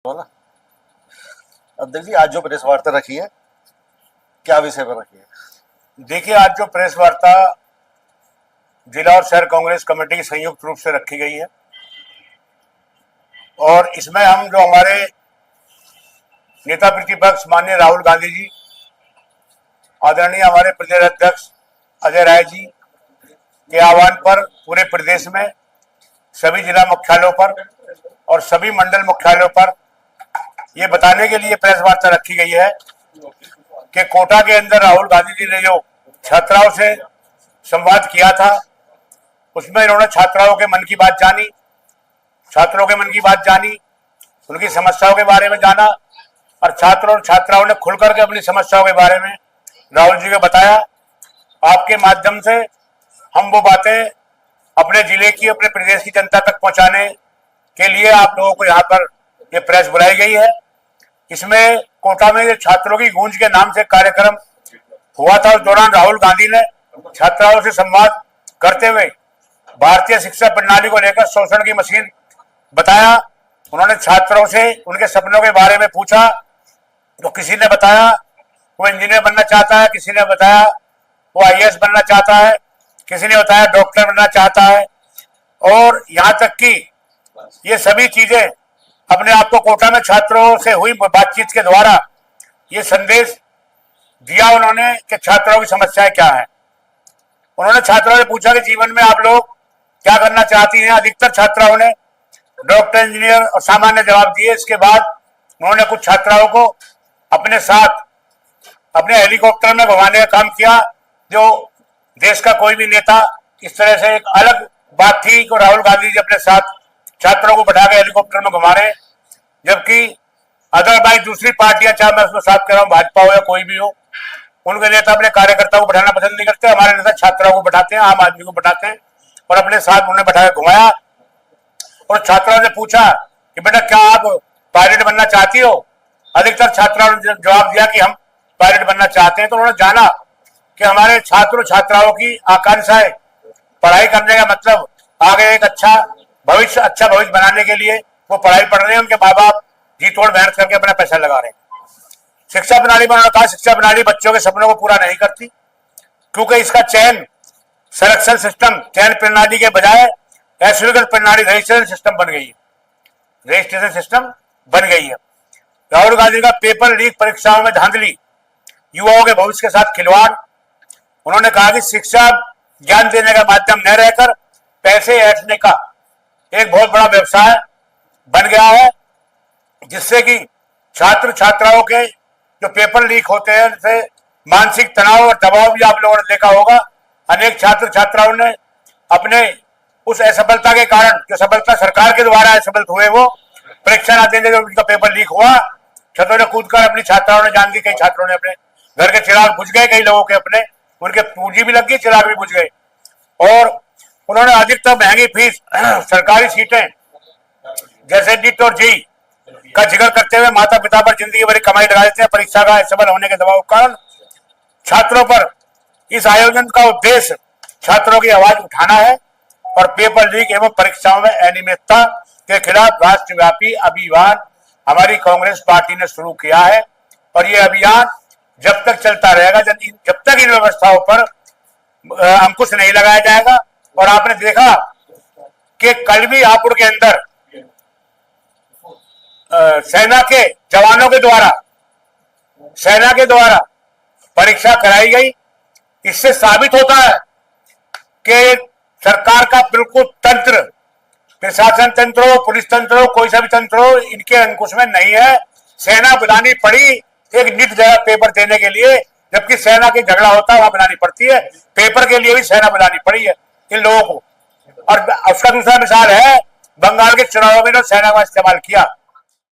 बोला। अध्यक्ष जी, आज जो प्रेस वार्ता रखी है, क्या विषय पर रखी है? देखिए, आज जो प्रेस वार्ता जिला और शहर कांग्रेस कमेटी की संयुक्त रूप से रखी गई है और इसमें हम जो हमारे नेता प्रतिपक्ष माननीय राहुल गांधी जी, आदरणीय हमारे प्रदेश अध्यक्ष अजय राय जी के आह्वान पर पूरे प्रदेश में सभी जिला मुख्यालयों पर और सभी मंडल मुख्यालयों पर ये बताने के लिए प्रेस वार्ता रखी गई है कि कोटा के अंदर राहुल गांधी जी ने जो छात्राओं से संवाद किया था, उसमें इन्होंने छात्राओं के मन की बात जानी, छात्रों के मन की बात जानी, उनकी समस्याओं के बारे में जाना और छात्रों और छात्राओं ने खुल करके अपनी समस्याओं के बारे में राहुल जी को बताया। आपके माध्यम से हम वो बातें अपने जिले की, अपने प्रदेश की जनता तक पहुंचाने के लिए आप लोगों को यहाँ पर ये प्रेस बुलाई गई है। इसमें कोटा में छात्रों की गूंज के नाम से कार्यक्रम हुआ था। उस दौरान राहुल गांधी ने छात्राओं से संवाद करते हुए भारतीय शिक्षा प्रणाली को लेकर शोषण की मशीन बताया। उन्होंने छात्रों से उनके सपनों के बारे में पूछा तो किसी ने बताया वो इंजीनियर बनना चाहता है, किसी ने बताया वो आईएएस बनना चाहता है, किसी ने बताया डॉक्टर बनना चाहता है। और यहाँ तक कि ये सभी चीजें अपने आप को कोटा में छात्रों से हुई बातचीत के द्वारा ये संदेश दिया उन्होंने कि छात्रों की समस्याएं क्या है। उन्होंने छात्रों से पूछा कि जीवन में आप लोग क्या करना चाहती हैं। अधिकतर छात्राओं ने डॉक्टर, इंजीनियर और सामान्य जवाब दिए। इसके बाद उन्होंने कुछ छात्राओं को अपने साथ अपने हेलीकॉप्टर में घुमाने का काम किया। जो देश का कोई भी नेता इस तरह से एक अलग बात थी कि राहुल गांधी जी अपने साथ छात्रों को बैठा के हेलीकॉप्टर में घुमा रहे, जबकि अदरवाइज दूसरी पार्टियां, चाहे मैं उसमें साथ कर रहा हूँ भाजपा हो या कोई भी हो, उनके नेता अपने कार्यकर्ताओं को बैठाना पसंद नहीं करते। हमारे नेता छात्रों को बैठाते हैं, आम आदमी को बैठाते हैं और अपने साथ उन्हें बैठा के घुमाया और छात्राओं ने पूछा कि बेटा क्या आप पायलट बनना चाहती हो। अधिकतर छात्राओं ने जवाब दिया कि हम पायलट बनना चाहते हैं। तो उन्होंने जाना कि हमारे छात्र छात्राओं की आकांक्षाएं, पढ़ाई करने का मतलब आगे एक अच्छा भविष्य बनाने के लिए वो पढ़ाई पढ़ रहे हैं। उनके माँ बाप जी तोड़ मेहनत करके अपना पैसा लगा रहे हैं। शिक्षा प्रणाली में उन्होंने कहा शिक्षा प्रणाली बच्चों के सपनों को पूरा नहीं करती, क्योंकि इसका चयन सिलेक्शन सिस्टम, चयन प्रणाली के बजाय एसोसिएशन प्रणाली, रजिस्ट्रेशन सिस्टम बन गई है। रजिस्ट्रेशन सिस्टम बन गई है। राहुल गांधी का पेपर लीक, परीक्षाओं में धांधली, युवाओं के भविष्य के साथ खिलवाड़। उन्होंने कहा कि शिक्षा ज्ञान देने का माध्यम न रहकर पैसे ऐंठने का एक बहुत बड़ा व्यवसाय बन गया है, जिससे कि छात्र छात्राओं के जो पेपर लीक होते हैं उससे मानसिक तनाव और दबाव भी आप लोगों ने देखा होगा। अनेक छात्र छात्राओं ने अपने उस असफलता के कारण, जो सफलता सरकार के द्वारा असफल हुए, वो परीक्षा न देने जब उनका पेपर लीक हुआ, छतों ने कूदकर अपनी छात्राओं ने जान दी, कई छात्रों ने अपने घर के चिराग बुझ गए, कई लोगों के अपने उनके पूंजी भी लग गई, चिराग भी बुझ गए। और उन्होंने अधिकतर महंगी फीस, सरकारी सीटें जैसे नीट और जेईई का जिक्र करते हुए माता पिता पर जिंदगी भरी कमाई लगा देते हैं। परीक्षा का असफल होने के दबाव के कारण छात्रों पर इस आयोजन का उद्देश्य छात्रों की आवाज उठाना है और पेपर लीक एवं परीक्षाओं में अनियमितता के खिलाफ राष्ट्रव्यापी अभियान हमारी कांग्रेस पार्टी ने शुरू किया है। और ये अभियान जब तक चलता रहेगा, जब तक इन व्यवस्थाओं पर अंकुश नहीं लगाया जाएगा। और आपने देखा कि कल भी हापुड़ के अंदर सेना के जवानों के द्वारा परीक्षा कराई गई। इससे साबित होता है कि सरकार का बिल्कुल तंत्र, प्रशासन तंत्र हो, पुलिस तंत्र हो, कोई सा भी तंत्र हो, इनके अंकुश में नहीं है। सेना बुलानी पड़ी एक निट जगह पेपर देने के लिए, जबकि सेना की झगड़ा होता है वहां बनानी पड़ती है। पेपर के लिए भी सेना बुलानी पड़ी है इन लोगों को। और उसका दूसरा मिसाल है बंगाल के चुनावों में सेना का इस्तेमाल किया।